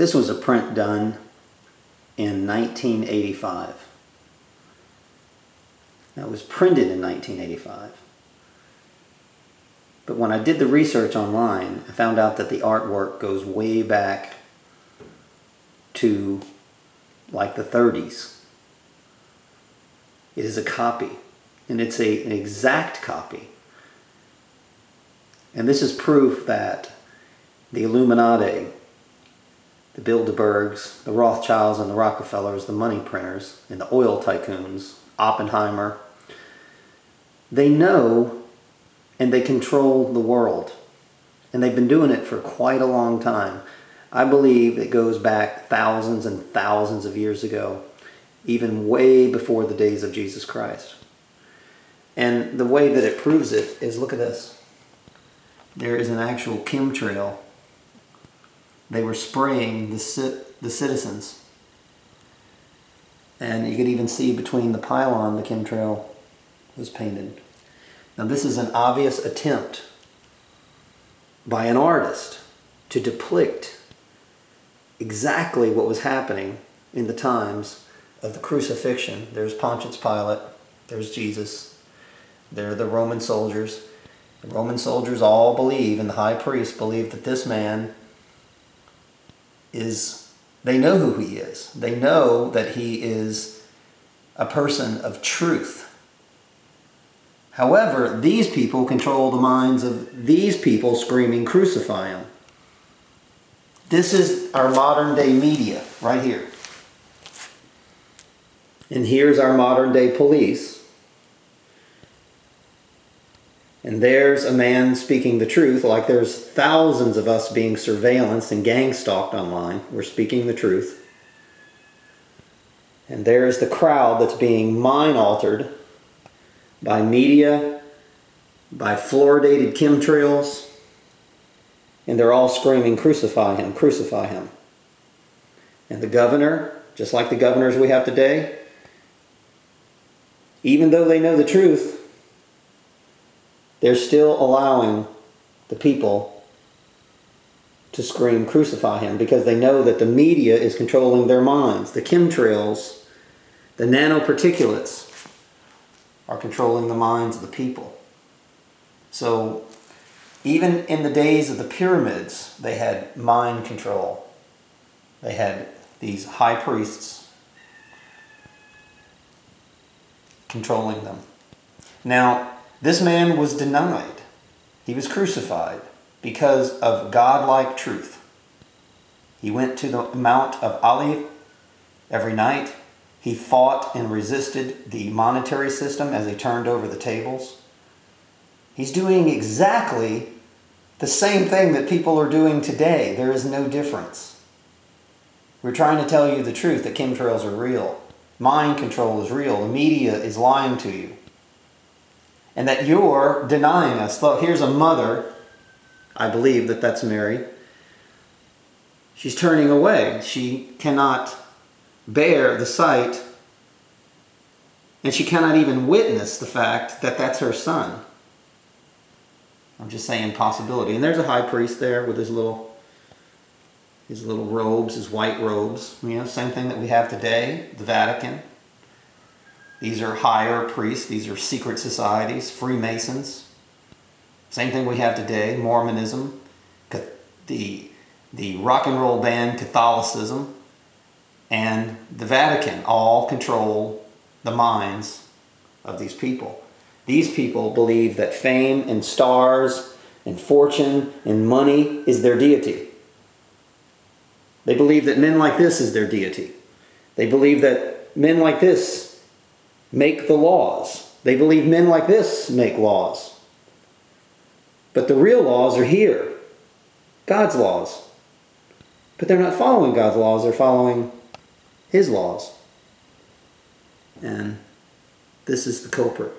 This was a print done in 1985. Now, it was printed in 1985. But when I did the research online, I found out that the artwork goes way back to like the 30s. It is a copy, and it's an exact copy. And this is proof that the Illuminati, the Bilderbergs, the Rothschilds and the Rockefellers, the money printers, and the oil tycoons, Oppenheimer, they know and they control the world. And they've been doing it for quite a long time. I believe it goes back thousands and thousands of years ago, even way before the days of Jesus Christ. And the way that it proves it is, look at this. There is an actual chemtrail. They were spraying the citizens. And you could even see between the pylon the chemtrail was painted. Now this is an obvious attempt by an artist to depict exactly what was happening in the times of the crucifixion. There's Pontius Pilate, there's Jesus, there are the Roman soldiers. The Roman soldiers all believe, and the high priest believe, that this man is, they know who he is. They know that he is a person of truth. However, these people control the minds of these people screaming, "Crucify him." This is our modern day media right here. And here's our modern day police. And there's a man speaking the truth, like there's thousands of us being surveillanced and gang stalked online. We're speaking the truth. And there's the crowd that's being mind altered by media, by fluoridated chemtrails, and they're all screaming, "Crucify him, crucify him." And the governor, just like the governors we have today, even though they know the truth, they're still allowing the people to scream, "Crucify him," because they know that the media is controlling their minds. The chemtrails, the nanoparticulates, are controlling the minds of the people. So even in the days of the pyramids, they had mind control. They had these high priests controlling them. Now, this man was denied. He was crucified because of godlike truth. He went to the Mount of Olives every night. He fought and resisted the monetary system as they turned over the tables. He's doing exactly the same thing that people are doing today. There is no difference. We're trying to tell you the truth, that chemtrails are real. Mind control is real. The media is lying to you. And that you're denying us. Look, here's a mother. I believe that that's Mary. She's turning away. She cannot bear the sight, and she cannot even witness the fact that that's her son. I'm just saying possibility. And there's a high priest there with his little robes, his white robes. You know, same thing that we have today, the Vatican. These are higher priests. These are secret societies, Freemasons. Same thing we have today, Mormonism, the rock and roll band Catholicism, and the Vatican all control the minds of these people. These people believe that fame and stars and fortune and money is their deity. They believe that men like this is their deity. They believe that men like this make the laws. They believe men like this make laws. But the real laws are here. God's laws. But they're not following God's laws. They're following His laws. And this is the culprit.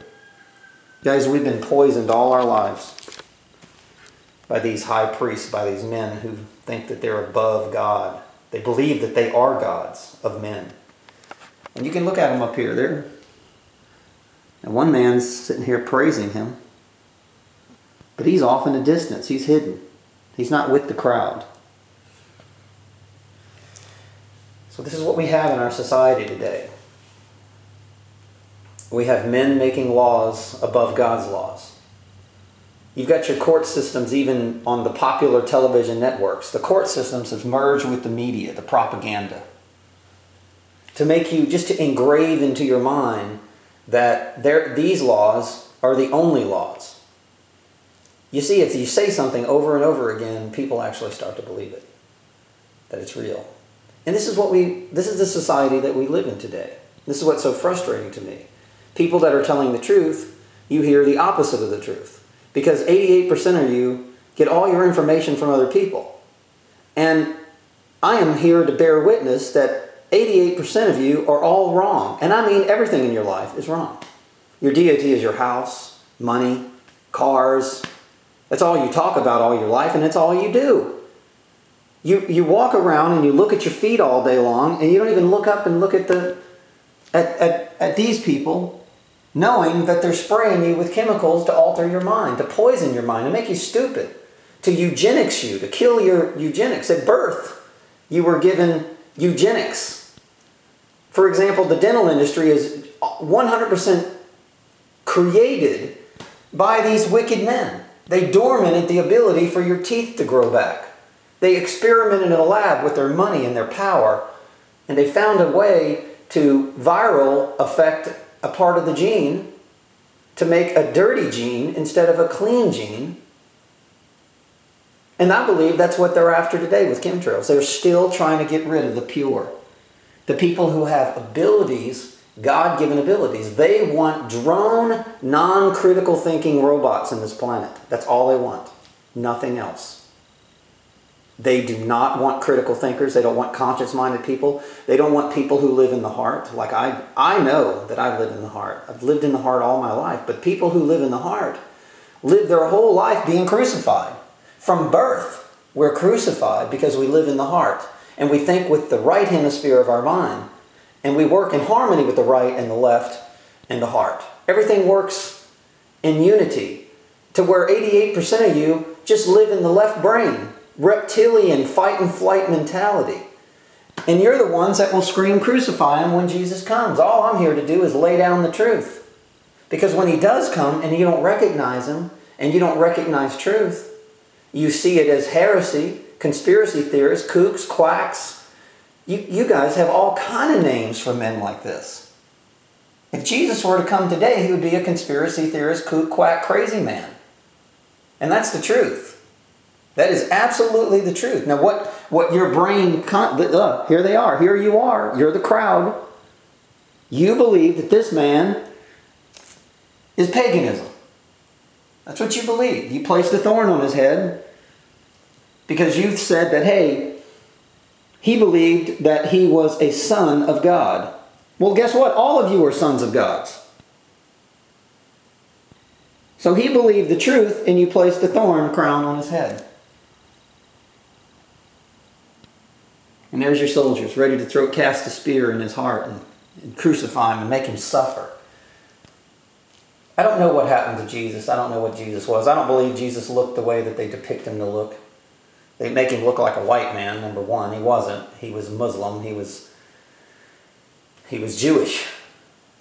Guys, we've been poisoned all our lives by these high priests, by these men who think that they're above God. They believe that they are gods of men. And you can look at them up here. There. And one man's sitting here praising him. But he's off in the distance. He's hidden. He's not with the crowd. So this is what we have in our society today. We have men making laws above God's laws. You've got your court systems even on the popular television networks. The court systems have merged with the media, the propaganda, to make you, just to engrave into your mind that these laws are the only laws. You see, if you say something over and over again, people actually start to believe it, that it's real. And this is the society that we live in today. This is what's so frustrating to me. People that are telling the truth, you hear the opposite of the truth. Because 88% of you get all your information from other people. And I am here to bear witness that 88% of you are all wrong. And I mean everything in your life is wrong. Your deity is your house, money, cars. That's all you talk about all your life, and it's all you do. You walk around and you look at your feet all day long, and you don't even look up and look at these people, knowing that they're spraying you with chemicals to alter your mind, to poison your mind, to make you stupid, to eugenics you, to kill your eugenics. At birth, you were given eugenics. For example, the dental industry is 100% created by these wicked men. They dormanted the ability for your teeth to grow back. They experimented in a lab with their money and their power, and they found a way to viral affect a part of the gene to make a dirty gene instead of a clean gene. And I believe that's what they're after today with chemtrails. They're still trying to get rid of the pure. The people who have abilities, God-given abilities. They want drone, non-critical thinking robots in this planet. That's all they want. Nothing else. They do not want critical thinkers. They don't want conscious-minded people. They don't want people who live in the heart. Like I know that I live in the heart. I've lived in the heart all my life. But people who live in the heart live their whole life being crucified. From birth, we're crucified because we live in the heart. And we think with the right hemisphere of our mind. And we work in harmony with the right and the left and the heart. Everything works in unity to where 88% of you just live in the left brain. Reptilian fight and flight mentality. And you're the ones that will scream crucify him when Jesus comes. All I'm here to do is lay down the truth. Because when he does come and you don't recognize him and you don't recognize truth, you see it as heresy, conspiracy theorists, kooks, quacks. You guys have all kind of names for men like this. If Jesus were to come today, he would be a conspiracy theorist, kook, quack, crazy man. And that's the truth. That is absolutely the truth. Now what your brain, here they are, here you are, you're the crowd. You believe that this man is paganism. That's what you believe. You placed a thorn on his head because you said that, hey, he believed that he was a son of God. Well, guess what? All of you are sons of gods. So he believed the truth and you placed a thorn crown on his head. And there's your soldiers ready to cast a spear in his heart and crucify him and make him suffer. I don't know what happened to Jesus. I don't know what Jesus was. I don't believe Jesus looked the way that they depict him to look. They make him look like a white man, number one. He wasn't. He was Muslim. He was Jewish.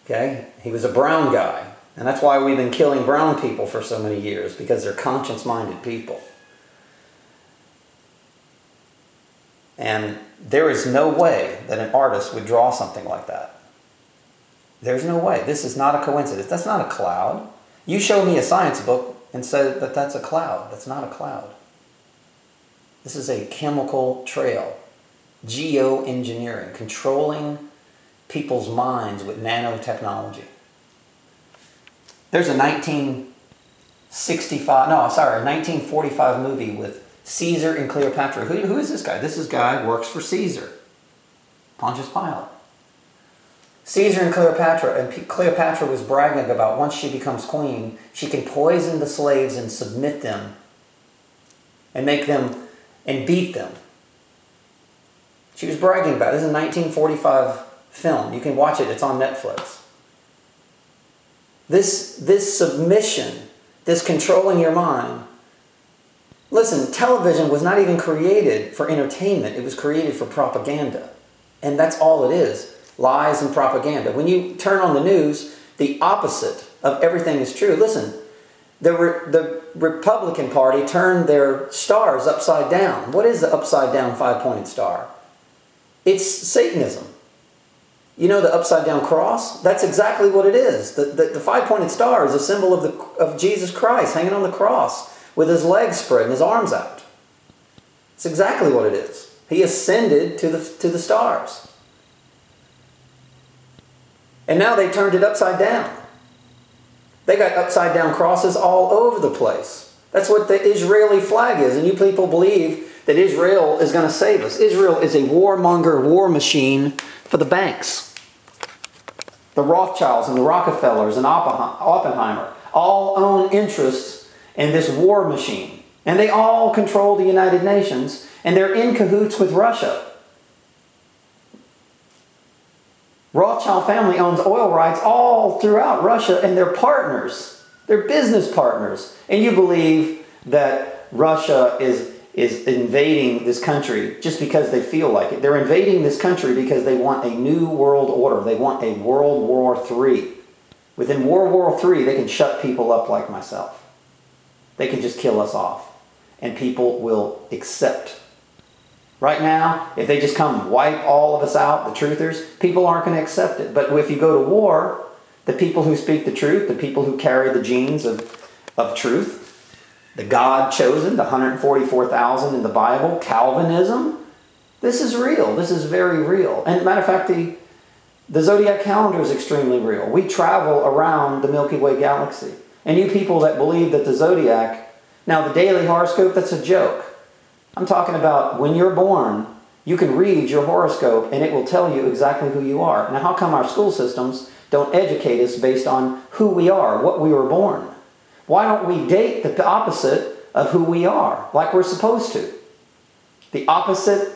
Okay? He was a brown guy. And that's why we've been killing brown people for so many years, because they're conscience-minded people. And there is no way that an artist would draw something like that. There's no way. This is not a coincidence. That's not a cloud. You show me a science book and say that that's a cloud. That's not a cloud. This is a chemical trail. Geoengineering. Controlling people's minds with nanotechnology. There's a 1945 movie with Caesar and Cleopatra. Who is this guy? This guy works for Caesar. Pontius Pilate. Caesar and Cleopatra was bragging about once she becomes queen, she can poison the slaves and submit them and make them and beat them. She was bragging about it. This is a 1945 film. You can watch it. It's on Netflix. This submission, this controlling your mind. Listen, television was not even created for entertainment. It was created for propaganda. And that's all it is. Lies and propaganda. When you turn on the news, the opposite of everything is true. Listen, the Republican Party turned their stars upside down. What is the upside down five-pointed star? It's Satanism. You know the upside down cross? That's exactly what it is. The five-pointed star is a symbol of Jesus Christ hanging on the cross with his legs spread and his arms out. It's exactly what it is. He ascended to the stars. And now they turned it upside down. They got upside down crosses all over the place. That's what the Israeli flag is. And you people believe that Israel is going to save us. Israel is a warmonger war machine for the banks. The Rothschilds and the Rockefellers and Oppenheimer all own interests in this war machine. And they all control the United Nations. And they're in cahoots with Russia. Rothschild family owns oil rights all throughout Russia, and they're partners. They're business partners. And you believe that Russia is invading this country just because they feel like it. They're invading this country because they want a new world order. They want a World War III. Within World War III, they can shut people up like myself. They can just kill us off. And people will accept. Right now, if they just come wipe all of us out, the truthers, people aren't going to accept it. But if you go to war, the people who speak the truth, the people who carry the genes of truth, the God chosen, the 144,000 in the Bible, Calvinism, this is real. This is very real. And matter of fact, the zodiac calendar is extremely real. We travel around the Milky Way galaxy. And you people that believe that the zodiac, now the daily horoscope, that's a joke. I'm talking about when you're born, you can read your horoscope and it will tell you exactly who you are. Now, how come our school systems don't educate us based on who we are, what we were born? Why don't we date the opposite of who we are, like we're supposed to? The opposite,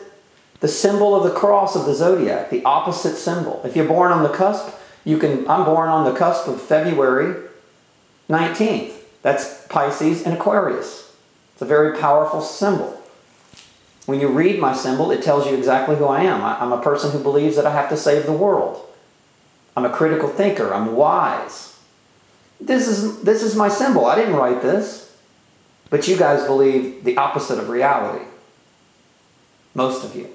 the symbol of the cross of the zodiac, the opposite symbol. If you're born on the cusp, I'm born on the cusp of February 19th. That's Pisces and Aquarius. It's a very powerful symbol. When you read my symbol, it tells you exactly who I am. I'm a person who believes that I have to save the world. I'm a critical thinker. I'm wise. This is my symbol. I didn't write this. But you guys believe the opposite of reality. Most of you.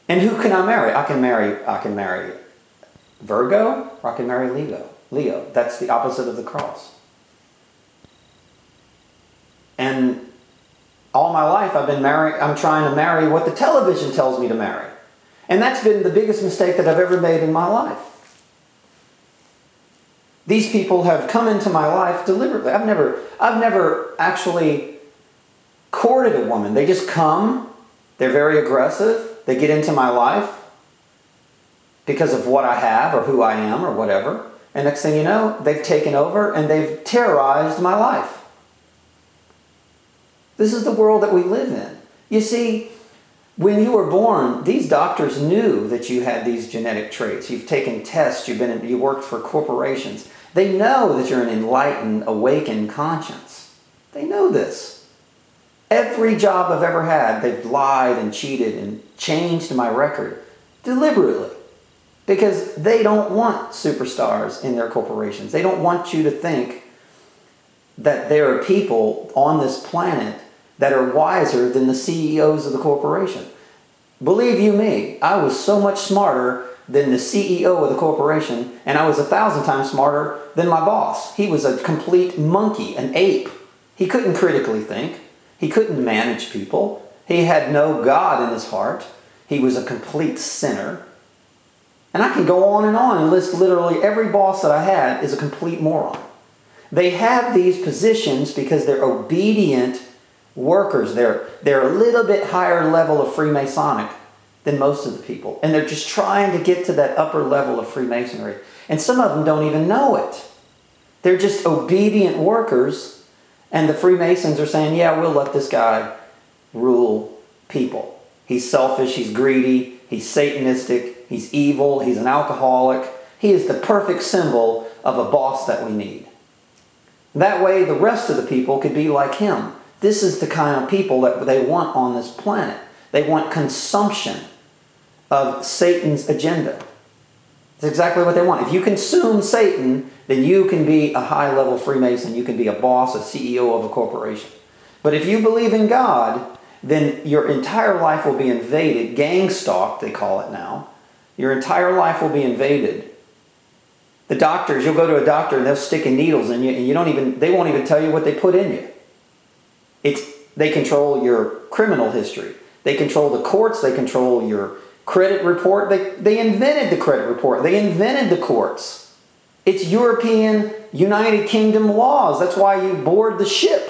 And who can I marry? I can marry Virgo, or I can marry Leo. That's the opposite of the cross. And all my life I'm trying to marry what the television tells me to marry. And that's been the biggest mistake that I've ever made in my life. These people have come into my life deliberately. I've never actually courted a woman. They just come, they're very aggressive, they get into my life because of what I have or who I am or whatever. And next thing you know, they've taken over and they've terrorized my life. This is the world that we live in. You see, when you were born, these doctors knew that you had these genetic traits. You've taken tests, you worked for corporations. They know that you're an enlightened, awakened conscience. They know this. Every job I've ever had, they've lied and cheated and changed my record deliberately. Because they don't want superstars in their corporations. They don't want you to think that there are people on this planet that are wiser than the CEOs of the corporation. Believe you me, I was so much smarter than the CEO of the corporation, and I was 1,000 times smarter than my boss. He was a complete monkey, an ape. He couldn't critically think. He couldn't manage people. He had no God in his heart. He was a complete sinner. And I can go on and list literally every boss that I had is a complete moron. They have these positions because they're obedient workers. They're a little bit higher level of Freemasonic than most of the people. And they're just trying to get to that upper level of Freemasonry. And some of them don't even know it. They're just obedient workers. And the Freemasons are saying, yeah, we'll let this guy rule people. He's selfish, he's greedy, he's Satanistic, he's evil, he's an alcoholic. He is the perfect symbol of a boss that we need. That way the rest of the people could be like him. This is the kind of people that they want on this planet. They want consumption. of Satan's agenda. It's exactly what they want. If you consume Satan, then you can be a high-level Freemason. You can be a boss, a CEO of a corporation. But if you believe in God, then your entire life will be invaded. Gang stalked, they call it now. Your entire life will be invaded. The doctors, you'll go to a doctor and they'll stick in needles in you, and they won't even tell you what they put in you. They control your criminal history. They control the courts. They control your credit report. They invented the credit report. They invented the courts. It's European United Kingdom laws. That's why you board the ship.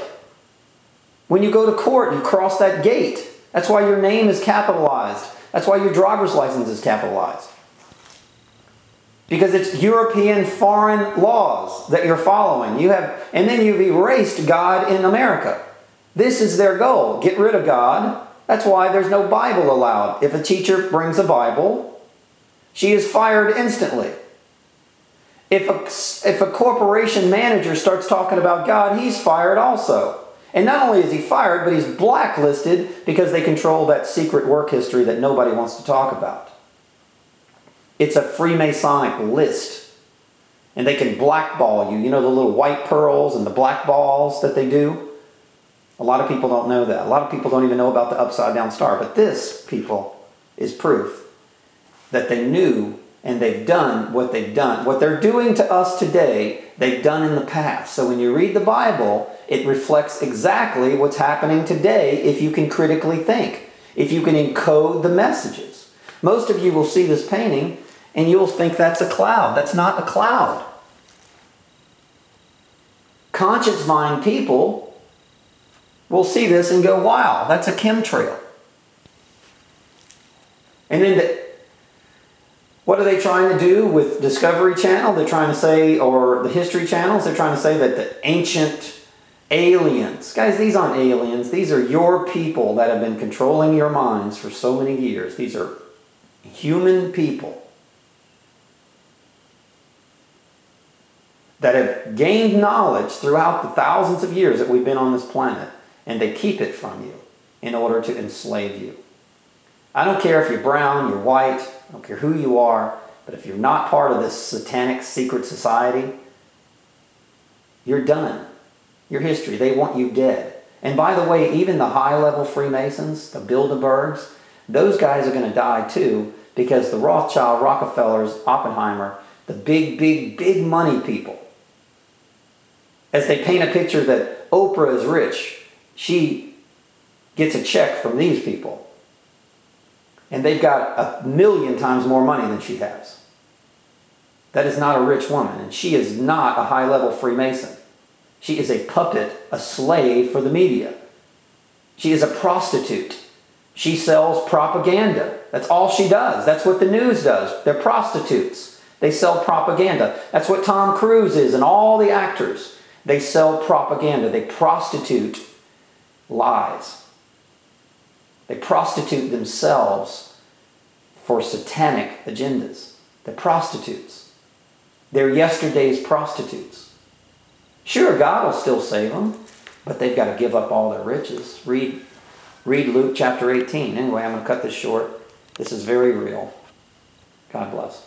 When you go to court, you cross that gate. That's why your name is capitalized. That's why your driver's license is capitalized. Because it's European foreign laws that you're following. And then you've erased God in America. This is their goal. Get rid of God. That's why there's no Bible allowed. If a teacher brings a Bible, she is fired instantly. If a corporation manager starts talking about God, he's fired also. And not only is he fired, but he's blacklisted because they control that secret work history that nobody wants to talk about. It's a Freemasonic list. And they can blackball you. You know the little white pearls and the black balls that they do? A lot of people don't know that. A lot of people don't even know about the upside down star. But this, people, is proof that they knew and they've done what they've done. What they're doing to us today, they've done in the past. So when you read the Bible, it reflects exactly what's happening today if you can critically think, if you can encode the messages. Most of you will see this painting and you'll think that's a cloud. That's not a cloud. Conscious mind people will see this and go, wow, that's a chemtrail. And then what are they trying to do with Discovery Channel? They're trying to say, or the History Channels, they're trying to say that the ancient aliens, guys, these aren't aliens. These are your people that have been controlling your minds for so many years. These are human people that have gained knowledge throughout the thousands of years that we've been on this planet, and they keep it from you in order to enslave you. I don't care if you're brown, you're white, I don't care who you are, but if you're not part of this satanic secret society, you're done. Your history, they want you dead. And by the way, even the high-level Freemasons, the Bilderbergs, those guys are going to die too, because the Rothschild, Rockefellers, Oppenheimer, the big money people, as they paint a picture that Oprah is rich, she gets a check from these people. And they've got 1,000,000 times more money than she has. That is not a rich woman, and she is not a high-level Freemason. She is a puppet, a slave for the media. She is a prostitute. She sells propaganda. That's all she does. That's what the news does. They're prostitutes. They sell propaganda. That's what Tom Cruise is and all the actors. They sell propaganda. They prostitute lies. They prostitute themselves for satanic agendas. They're prostitutes. They're yesterday's prostitutes. Sure, God will still save them, but they've got to give up all their riches. Read Luke chapter 18. Anyway, I'm going to cut this short. This is very real. God bless.